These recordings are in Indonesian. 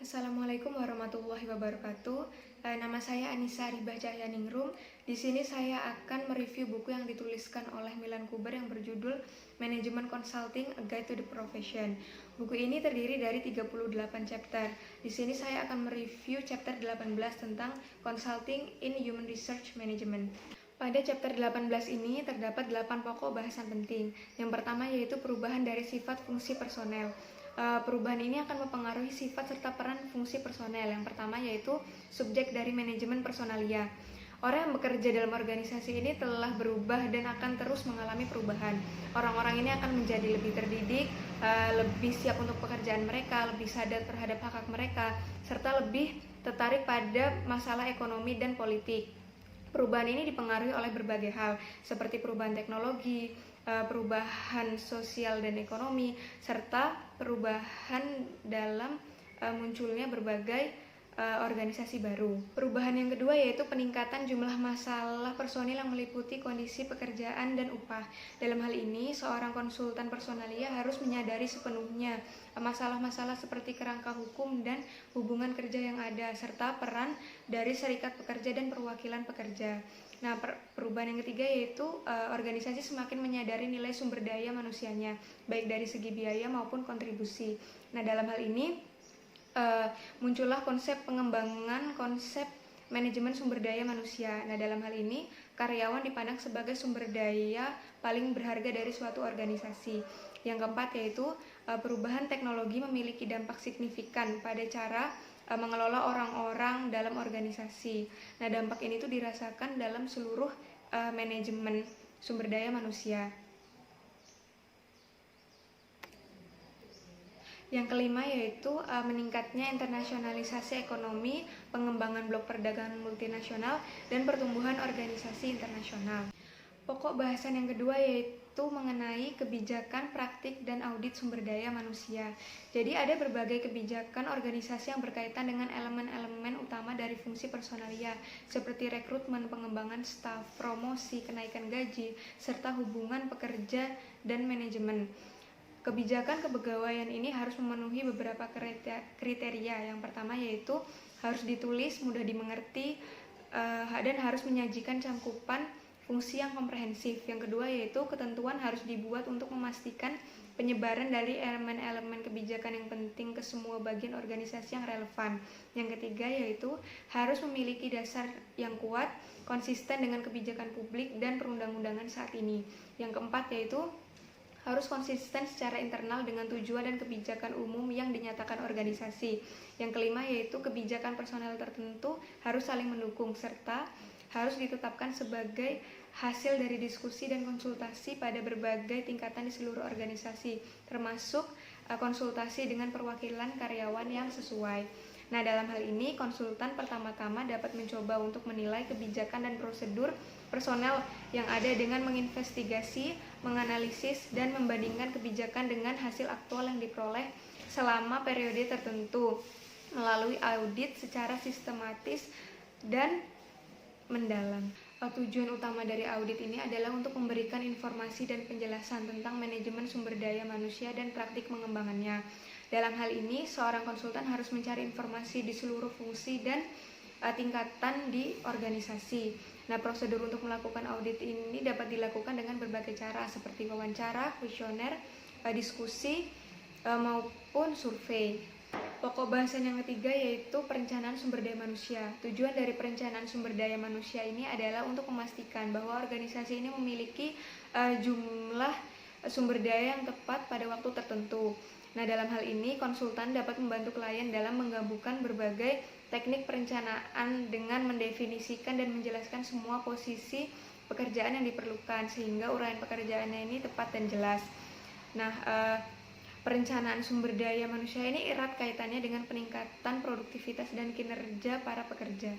Assalamualaikum warahmatullahi wabarakatuh. Nama saya Anissa Ribah Cahyaningrum. Di sini saya akan mereview buku yang dituliskan oleh Milan Kuber yang berjudul Management Consulting: A Guide to the Profession. Buku ini terdiri dari 38 chapter. Di sini saya akan mereview chapter 18 tentang Consulting in Human Research Management. Pada chapter 18 ini terdapat 8 pokok bahasan penting. Yang pertama yaitu perubahan dari sifat fungsi personel. Perubahan ini akan mempengaruhi sifat serta peran fungsi personel. Yang pertama yaitu subjek dari manajemen personalia. Orang yang bekerja dalam organisasi ini telah berubah dan akan terus mengalami perubahan. Orang-orang ini akan menjadi lebih terdidik, lebih siap untuk pekerjaan mereka, lebih sadar terhadap hak-hak mereka, serta lebih tertarik pada masalah ekonomi dan politik. Perubahan ini dipengaruhi oleh berbagai hal, seperti perubahan teknologi, perubahan sosial dan ekonomi, serta perubahan dalam munculnya berbagai organisasi baru. Perubahan yang kedua yaitu peningkatan jumlah masalah personil yang meliputi kondisi pekerjaan dan upah. Dalam hal ini, seorang konsultan personalia harus menyadari sepenuhnya masalah-masalah seperti kerangka hukum dan hubungan kerja yang ada, serta peran dari serikat pekerja dan perwakilan pekerja. Nah, perubahan yang ketiga yaitu organisasi semakin menyadari nilai sumber daya manusianya, baik dari segi biaya maupun kontribusi. Nah, dalam hal ini muncullah konsep pengembangan konsep manajemen sumber daya manusia. Nah, dalam hal ini karyawan dipandang sebagai sumber daya paling berharga dari suatu organisasi. Yang keempat yaitu perubahan teknologi memiliki dampak signifikan pada cara mengelola orang-orang dalam organisasi. Nah, dampak ini tuh dirasakan dalam seluruh manajemen sumber daya manusia. Yang kelima yaitu meningkatnya internasionalisasi ekonomi, pengembangan blok perdagangan multinasional, dan pertumbuhan organisasi internasional. Pokok bahasan yang kedua yaitu mengenai kebijakan, praktik, dan audit sumber daya manusia. Jadi ada berbagai kebijakan organisasi yang berkaitan dengan elemen-elemen utama dari fungsi personalia, seperti rekrutmen, pengembangan staf, promosi, kenaikan gaji, serta hubungan pekerja dan manajemen. Kebijakan kepegawaian ini harus memenuhi beberapa kriteria. Yang pertama yaitu harus ditulis, mudah dimengerti, dan harus menyajikan cangkupan fungsi yang komprehensif. Yang kedua yaitu ketentuan harus dibuat untuk memastikan penyebaran dari elemen-elemen kebijakan yang penting ke semua bagian organisasi yang relevan. Yang ketiga yaitu harus memiliki dasar yang kuat, konsisten dengan kebijakan publik dan perundang-undangan saat ini. Yang keempat yaitu harus konsisten secara internal dengan tujuan dan kebijakan umum yang dinyatakan organisasi. Yang kelima yaitu kebijakan personel tertentu harus saling mendukung serta harus ditetapkan sebagai hasil dari diskusi dan konsultasi pada berbagai tingkatan di seluruh organisasi, termasuk konsultasi dengan perwakilan karyawan yang sesuai. Nah, dalam hal ini konsultan pertama-tama dapat mencoba untuk menilai kebijakan dan prosedur personel yang ada dengan menginvestigasi, menganalisis, dan membandingkan kebijakan dengan hasil aktual yang diperoleh selama periode tertentu melalui audit secara sistematis dan mendalam. Tujuan utama dari audit ini adalah untuk memberikan informasi dan penjelasan tentang manajemen sumber daya manusia dan praktik pengembangannya. Dalam hal ini, seorang konsultan harus mencari informasi di seluruh fungsi dan tingkatan di organisasi. Nah, prosedur untuk melakukan audit ini dapat dilakukan dengan berbagai cara seperti wawancara, kuesioner, diskusi, maupun survei. Pokok bahasan yang ketiga yaitu perencanaan sumber daya manusia. Tujuan dari perencanaan sumber daya manusia ini adalah untuk memastikan bahwa organisasi ini memiliki jumlah sumber daya yang tepat pada waktu tertentu. Nah, dalam hal ini konsultan dapat membantu klien dalam menggabungkan berbagai teknik perencanaan dengan mendefinisikan dan menjelaskan semua posisi pekerjaan yang diperlukan sehingga uraian pekerjaannya ini tepat dan jelas. Nah, perencanaan sumber daya manusia ini erat kaitannya dengan peningkatan produktivitas dan kinerja para pekerja.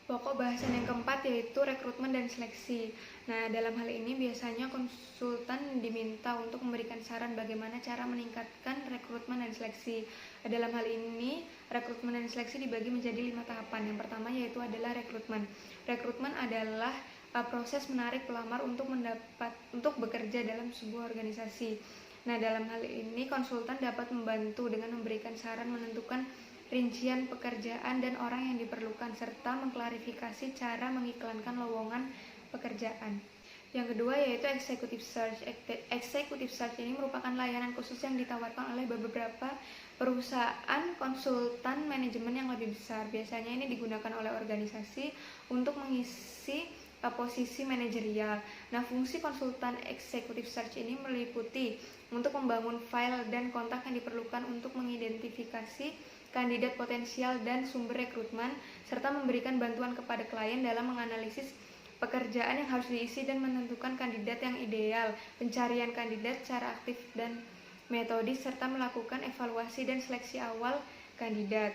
Pokok bahasan yang keempat yaitu rekrutmen dan seleksi. Nah, dalam hal ini biasanya konsultan diminta untuk memberikan saran bagaimana cara meningkatkan rekrutmen dan seleksi. Dalam hal ini, rekrutmen dan seleksi dibagi menjadi 5 tahapan. Yang pertama yaitu adalah rekrutmen. Rekrutmen adalah proses menarik pelamar untuk bekerja dalam sebuah organisasi. Nah, dalam hal ini konsultan dapat membantu dengan memberikan saran menentukan rincian pekerjaan dan orang yang diperlukan, serta mengklarifikasi cara mengiklankan lowongan pekerjaan. Yang kedua yaitu executive search. Executive search ini merupakan layanan khusus yang ditawarkan oleh beberapa perusahaan konsultan manajemen yang lebih besar. Biasanya ini digunakan oleh organisasi untuk mengisi posisi manajerial. Nah, fungsi konsultan executive search ini meliputi untuk membangun file dan kontak yang diperlukan untuk mengidentifikasi kandidat potensial dan sumber rekrutmen, serta memberikan bantuan kepada klien dalam menganalisis pekerjaan yang harus diisi dan menentukan kandidat yang ideal, pencarian kandidat secara aktif dan metodis, serta melakukan evaluasi dan seleksi awal kandidat.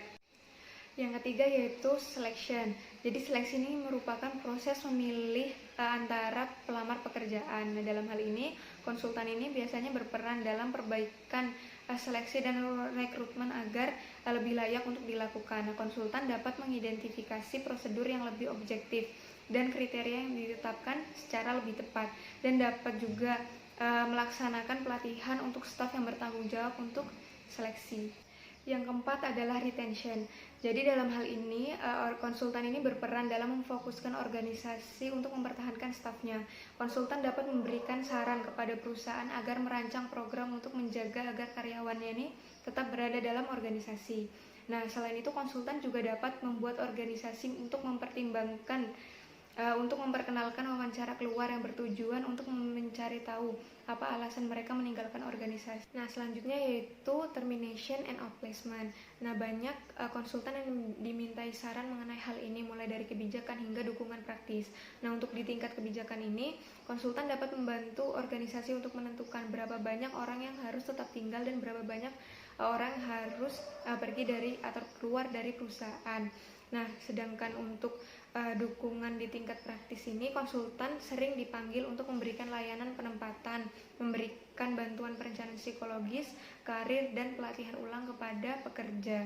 Yang ketiga yaitu selection. Jadi seleksi ini merupakan proses memilih antara pelamar pekerjaan. Nah, dalam hal ini konsultan ini biasanya berperan dalam perbaikan seleksi dan rekrutmen agar lebih layak untuk dilakukan. Nah, konsultan dapat mengidentifikasi prosedur yang lebih objektif dan kriteria yang ditetapkan secara lebih tepat, dan dapat juga melaksanakan pelatihan untuk staf yang bertanggung jawab untuk seleksi. Yang keempat adalah retention. Jadi dalam hal ini konsultan ini berperan dalam memfokuskan organisasi untuk mempertahankan stafnya. Konsultan dapat memberikan saran kepada perusahaan agar merancang program untuk menjaga agar karyawannya ini tetap berada dalam organisasi. Nah, selain itu konsultan juga dapat membuat organisasi untuk memperkenalkan wawancara keluar yang bertujuan untuk mencari tahu apa alasan mereka meninggalkan organisasi. Nah, selanjutnya yaitu termination and outplacement. Nah, banyak konsultan yang dimintai saran mengenai hal ini, mulai dari kebijakan hingga dukungan praktis. Nah, untuk di tingkat kebijakan ini, konsultan dapat membantu organisasi untuk menentukan berapa banyak orang yang harus tetap tinggal dan berapa banyak orang harus pergi dari atau keluar dari perusahaan. Nah, sedangkan untuk dukungan di tingkat praktis ini, konsultan sering dipanggil untuk memberikan layanan penempatan, memberikan bantuan perencanaan psikologis, karir, dan pelatihan ulang kepada pekerja.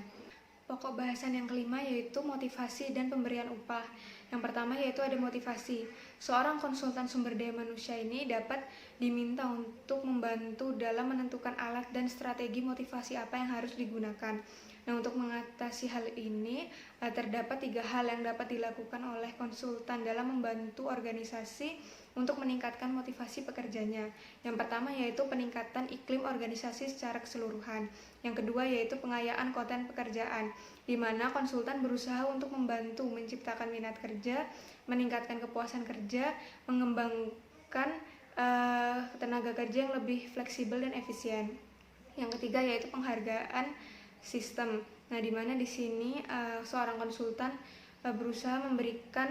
Pokok bahasan yang kelima yaitu motivasi dan pemberian upah. Yang pertama yaitu ada motivasi. Seorang konsultan sumber daya manusia ini dapat diminta untuk membantu dalam menentukan alat dan strategi motivasi apa yang harus digunakan. Nah, untuk mengatasi hal ini terdapat 3 hal yang dapat dilakukan oleh konsultan dalam membantu organisasi untuk meningkatkan motivasi pekerjanya. Yang pertama yaitu peningkatan iklim organisasi secara keseluruhan. Yang kedua yaitu pengayaan konten pekerjaan, di mana konsultan berusaha untuk membantu menciptakan minat kerja, meningkatkan kepuasan kerja, mengembangkan tenaga kerja yang lebih fleksibel dan efisien. Yang ketiga yaitu penghargaan sistem. Nah, di mana di sini seorang konsultan berusaha memberikan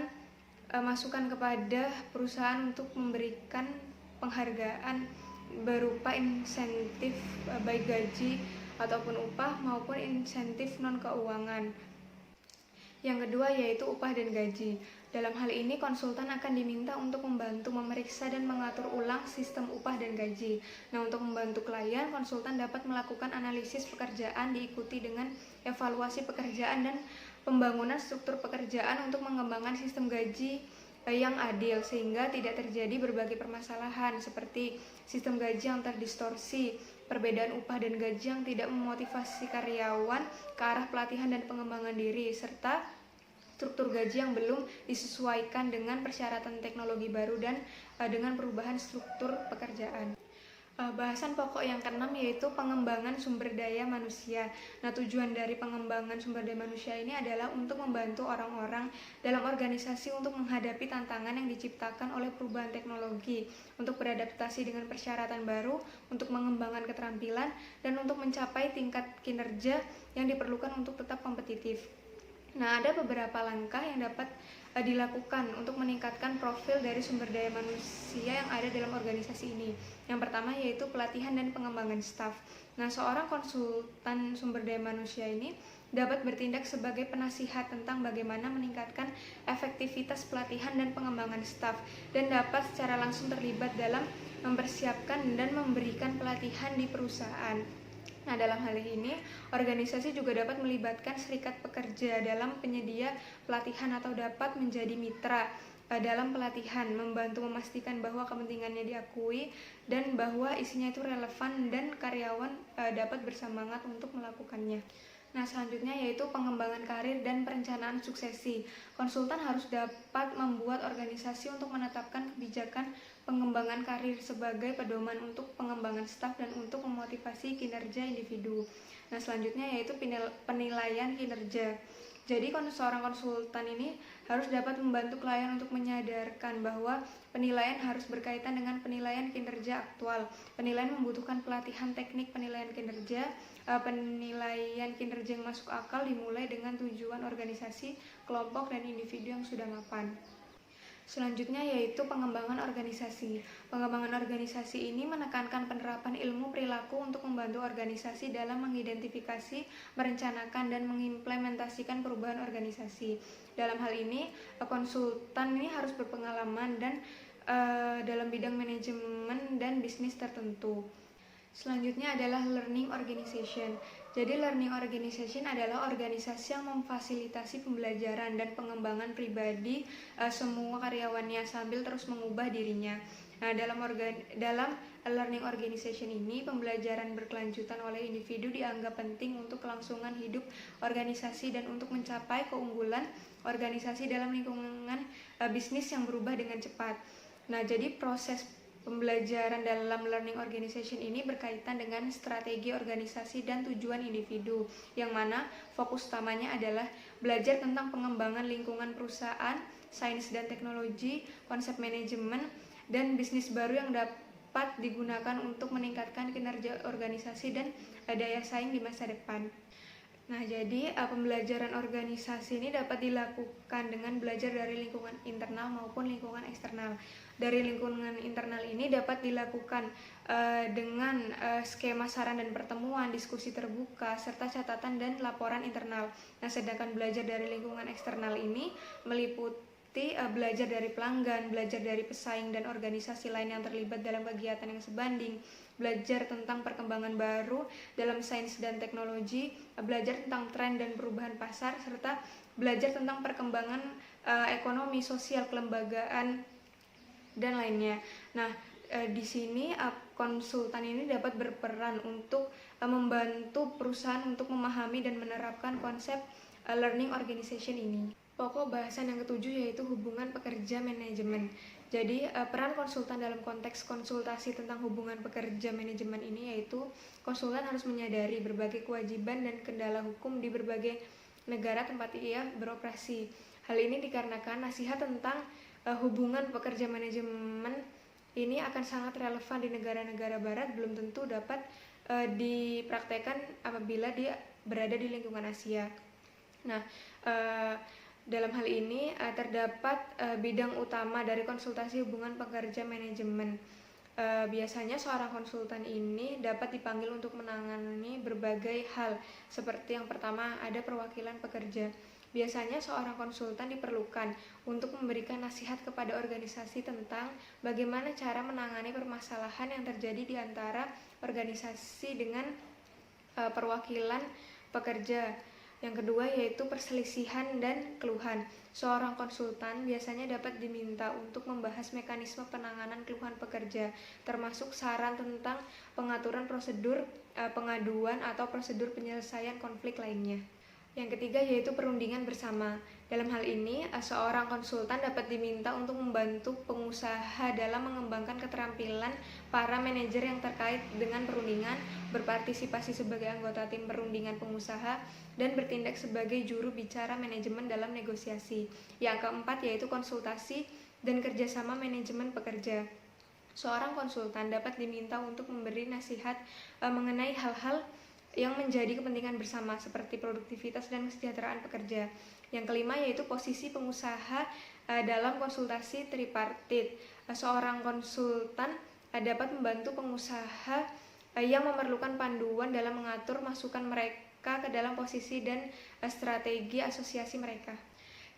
masukan kepada perusahaan untuk memberikan penghargaan berupa insentif baik gaji ataupun upah maupun insentif non keuangan. Yang kedua yaitu upah dan gaji. Dalam hal ini konsultan akan diminta untuk membantu memeriksa dan mengatur ulang sistem upah dan gaji. Nah, untuk membantu klien, konsultan dapat melakukan analisis pekerjaan diikuti dengan evaluasi pekerjaan dan pembangunan struktur pekerjaan untuk mengembangkan sistem gaji yang adil sehingga tidak terjadi berbagai permasalahan seperti sistem gaji yang terdistorsi, perbedaan upah dan gaji yang tidak memotivasi karyawan ke arah pelatihan dan pengembangan diri, serta struktur gaji yang belum disesuaikan dengan persyaratan teknologi baru dan dengan perubahan struktur pekerjaan. Bahasan pokok yang keenam yaitu pengembangan sumber daya manusia. Nah, tujuan dari pengembangan sumber daya manusia ini adalah untuk membantu orang-orang dalam organisasi untuk menghadapi tantangan yang diciptakan oleh perubahan teknologi, untuk beradaptasi dengan persyaratan baru, untuk mengembangkan keterampilan, dan untuk mencapai tingkat kinerja yang diperlukan untuk tetap kompetitif. Nah, ada beberapa langkah yang dapat dilakukan untuk meningkatkan profil dari sumber daya manusia yang ada dalam organisasi ini. Yang pertama yaitu pelatihan dan pengembangan staf. Nah, seorang konsultan sumber daya manusia ini dapat bertindak sebagai penasihat tentang bagaimana meningkatkan efektivitas pelatihan dan pengembangan staf, dan dapat secara langsung terlibat dalam mempersiapkan dan memberikan pelatihan di perusahaan. Nah, dalam hal ini, organisasi juga dapat melibatkan serikat pekerja dalam penyedia pelatihan atau dapat menjadi mitra dalam pelatihan, membantu memastikan bahwa kepentingannya diakui dan bahwa isinya itu relevan dan karyawan dapat bersemangat untuk melakukannya. Nah, selanjutnya yaitu pengembangan karir dan perencanaan suksesi. Konsultan harus dapat membuat organisasi untuk menetapkan kebijakan pengembangan karir sebagai pedoman untuk pengembangan staf dan untuk memotivasi kinerja individu. Nah, selanjutnya yaitu penilaian kinerja. Jadi seorang konsultan ini harus dapat membantu klien untuk menyadarkan bahwa penilaian harus berkaitan dengan penilaian kinerja aktual. Penilaian membutuhkan pelatihan teknik penilaian kinerja. Penilaian kinerja yang masuk akal dimulai dengan tujuan organisasi, kelompok, dan individu yang sudah mapan. Selanjutnya yaitu pengembangan organisasi. Pengembangan organisasi ini menekankan penerapan ilmu perilaku untuk membantu organisasi dalam mengidentifikasi, merencanakan, dan mengimplementasikan perubahan organisasi. Dalam hal ini, konsultan ini harus berpengalaman dan dalam bidang manajemen dan bisnis tertentu. Selanjutnya adalah learning organization. Jadi learning organization adalah organisasi yang memfasilitasi pembelajaran dan pengembangan pribadi semua karyawannya sambil terus mengubah dirinya. Nah, dalam learning organization ini, pembelajaran berkelanjutan oleh individu dianggap penting untuk kelangsungan hidup organisasi dan untuk mencapai keunggulan organisasi dalam lingkungan bisnis yang berubah dengan cepat. Nah, jadi proses pembelajaran dalam learning organization ini berkaitan dengan strategi organisasi dan tujuan individu, yang mana fokus utamanya adalah belajar tentang pengembangan lingkungan perusahaan, sains dan teknologi, konsep manajemen, dan bisnis baru yang dapat digunakan untuk meningkatkan kinerja organisasi dan daya saing di masa depan. Nah, jadi pembelajaran organisasi ini dapat dilakukan dengan belajar dari lingkungan internal maupun lingkungan eksternal. Dari lingkungan internal ini dapat dilakukan dengan skema saran dan pertemuan, diskusi terbuka, serta catatan dan laporan internal. Nah, sedangkan belajar dari lingkungan eksternal ini meliputi belajar dari pelanggan, belajar dari pesaing dan organisasi lain yang terlibat dalam kegiatan yang sebanding, belajar tentang perkembangan baru dalam sains dan teknologi, belajar tentang tren dan perubahan pasar, serta belajar tentang perkembangan ekonomi, sosial, kelembagaan, dan lainnya. Nah, di sini konsultan ini dapat berperan untuk membantu perusahaan untuk memahami dan menerapkan konsep learning organization ini. Pokok bahasan yang ketujuh yaitu hubungan pekerja manajemen. Jadi peran konsultan dalam konteks konsultasi tentang hubungan pekerja manajemen ini yaitu konsultan harus menyadari berbagai kewajiban dan kendala hukum di berbagai negara tempat ia beroperasi. Hal ini dikarenakan nasihat tentang hubungan pekerja manajemen ini akan sangat relevan di negara-negara barat, belum tentu dapat dipraktekkan apabila dia berada di lingkungan Asia. Nah, dalam hal ini terdapat bidang utama dari konsultasi hubungan pekerja manajemen. Biasanya seorang konsultan ini dapat dipanggil untuk menangani berbagai hal, seperti yang pertama ada perwakilan pekerja. Biasanya seorang konsultan diperlukan untuk memberikan nasihat kepada organisasi tentang bagaimana cara menangani permasalahan yang terjadi di antara organisasi dengan perwakilan pekerja. Yang kedua yaitu perselisihan dan keluhan. Seorang konsultan biasanya dapat diminta untuk membahas mekanisme penanganan keluhan pekerja, termasuk saran tentang pengaturan prosedur pengaduan atau prosedur penyelesaian konflik lainnya. Yang ketiga yaitu perundingan bersama. Dalam hal ini, seorang konsultan dapat diminta untuk membantu pengusaha dalam mengembangkan keterampilan para manajer yang terkait dengan perundingan, berpartisipasi sebagai anggota tim perundingan pengusaha, dan bertindak sebagai juru bicara manajemen dalam negosiasi. Yang keempat yaitu konsultasi dan kerjasama manajemen pekerja. Seorang konsultan dapat diminta untuk memberi nasihat mengenai hal-hal yang menjadi kepentingan bersama seperti produktivitas dan kesejahteraan pekerja. Yang kelima yaitu posisi pengusaha dalam konsultasi tripartit. Seorang konsultan dapat membantu pengusaha yang memerlukan panduan dalam mengatur masukan mereka ke dalam posisi dan strategi asosiasi mereka.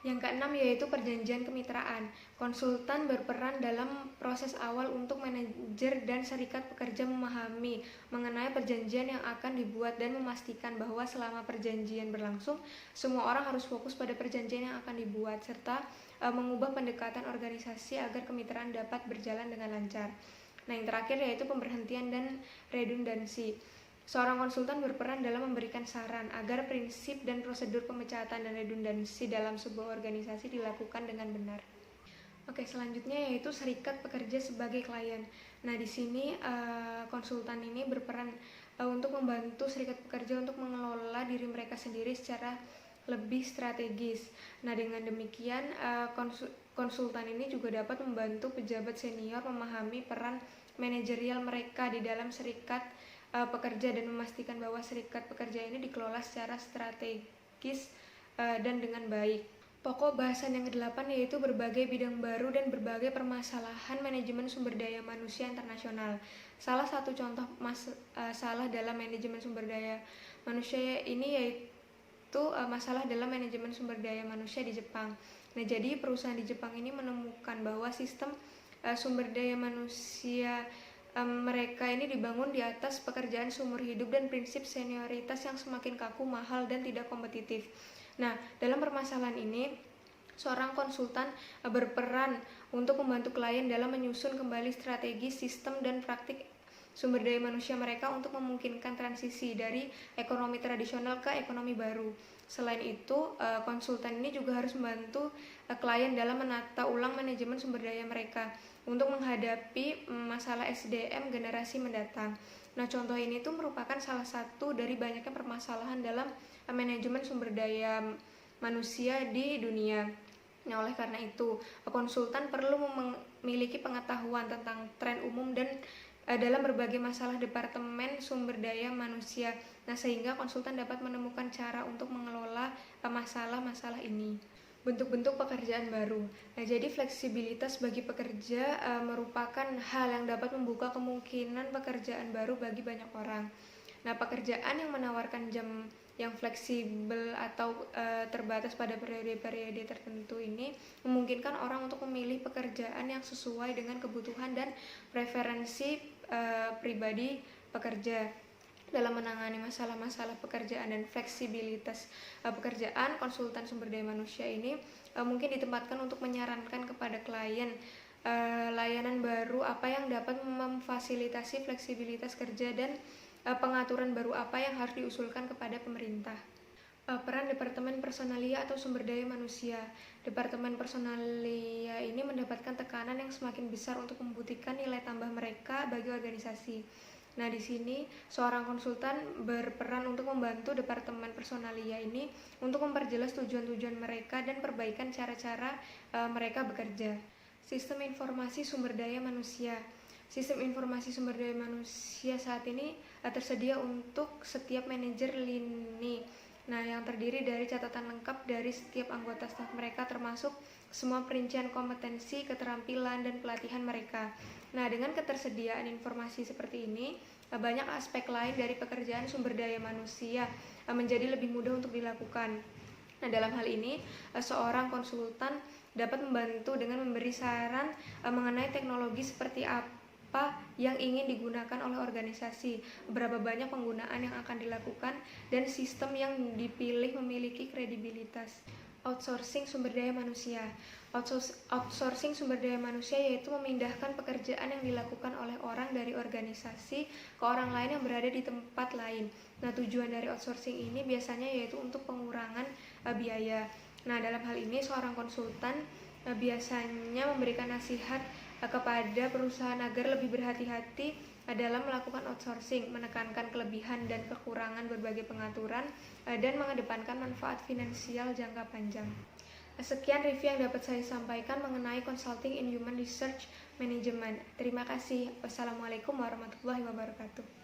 Yang keenam yaitu perjanjian kemitraan. Konsultan berperan dalam proses awal untuk manajer dan serikat pekerja memahami mengenai perjanjian yang akan dibuat dan memastikan bahwa selama perjanjian berlangsung, semua orang harus fokus pada perjanjian yang akan dibuat serta mengubah pendekatan organisasi agar kemitraan dapat berjalan dengan lancar. Nah, yang terakhir yaitu pemberhentian dan redundansi. Seorang konsultan berperan dalam memberikan saran agar prinsip dan prosedur pemecatan dan redundansi dalam sebuah organisasi dilakukan dengan benar. Oke, selanjutnya yaitu serikat pekerja sebagai klien. Nah, di sini konsultan ini berperan untuk membantu serikat pekerja untuk mengelola diri mereka sendiri secara lebih strategis. Nah, dengan demikian konsultan ini juga dapat membantu pejabat senior memahami peran manajerial mereka di dalam serikat pekerja dan memastikan bahwa serikat pekerja ini dikelola secara strategis dan dengan baik. Pokok bahasan yang ke-8 yaitu berbagai bidang baru dan berbagai permasalahan manajemen sumber daya manusia internasional. Salah satu contoh masalah dalam manajemen sumber daya manusia ini yaitu masalah dalam manajemen sumber daya manusia di Jepang. Nah, jadi perusahaan di Jepang ini menemukan bahwa sistem sumber daya manusia mereka ini dibangun di atas pekerjaan seumur hidup dan prinsip senioritas yang semakin kaku, mahal, dan tidak kompetitif. Nah, dalam permasalahan ini, seorang konsultan berperan untuk membantu klien dalam menyusun kembali strategi, sistem, dan praktik sumber daya manusia mereka untuk memungkinkan transisi dari ekonomi tradisional ke ekonomi baru. Selain itu, konsultan ini juga harus membantu klien dalam menata ulang manajemen sumber daya mereka untuk menghadapi masalah SDM generasi mendatang. Nah, contoh ini tuh merupakan salah satu dari banyaknya permasalahan dalam manajemen sumber daya manusia di dunia. Nah, oleh karena itu, konsultan perlu memiliki pengetahuan tentang tren umum dan dalam berbagai masalah departemen sumber daya manusia. Nah, sehingga konsultan dapat menemukan cara untuk mengelola masalah-masalah ini. Bentuk-bentuk pekerjaan baru. Nah, jadi fleksibilitas bagi pekerja merupakan hal yang dapat membuka kemungkinan pekerjaan baru bagi banyak orang. Nah, pekerjaan yang menawarkan jam yang fleksibel atau terbatas pada periode-periode tertentu ini memungkinkan orang untuk memilih pekerjaan yang sesuai dengan kebutuhan dan preferensi pribadi pekerja. Dalam menangani masalah-masalah pekerjaan dan fleksibilitas pekerjaan, konsultan sumber daya manusia ini mungkin ditempatkan untuk menyarankan kepada klien layanan baru apa yang dapat memfasilitasi fleksibilitas kerja dan pengaturan baru apa yang harus diusulkan kepada pemerintah. Peran Departemen Personalia atau Sumber Daya Manusia. Departemen Personalia ini mendapatkan tekanan yang semakin besar untuk membuktikan nilai tambah mereka bagi organisasi. Nah, di sini seorang konsultan berperan untuk membantu Departemen Personalia ini untuk memperjelas tujuan-tujuan mereka dan perbaikan cara-cara mereka bekerja. Sistem informasi sumber daya manusia. Sistem informasi sumber daya manusia saat ini tersedia untuk setiap manajer lini. Nah, yang terdiri dari catatan lengkap dari setiap anggota staf mereka termasuk semua perincian kompetensi, keterampilan, dan pelatihan mereka. Nah, dengan ketersediaan informasi seperti ini, banyak aspek lain dari pekerjaan sumber daya manusia menjadi lebih mudah untuk dilakukan. Nah, dalam hal ini, seorang konsultan dapat membantu dengan memberi saran mengenai teknologi seperti apa yang ingin digunakan oleh organisasi, berapa banyak penggunaan yang akan dilakukan, dan sistem yang dipilih memiliki kredibilitas. Outsourcing sumber daya manusia. Outsourcing sumber daya manusia yaitu memindahkan pekerjaan yang dilakukan oleh orang dari organisasi ke orang lain yang berada di tempat lain. Nah, tujuan dari outsourcing ini biasanya yaitu untuk pengurangan biaya. Nah, dalam hal ini seorang konsultan biasanya memberikan nasihat kepada perusahaan agar lebih berhati-hati dalam melakukan outsourcing, menekankan kelebihan dan kekurangan berbagai pengaturan, dan mengedepankan manfaat finansial jangka panjang. Sekian review yang dapat saya sampaikan mengenai Consulting in Human Research Management. Terima kasih. Wassalamualaikum warahmatullahi wabarakatuh.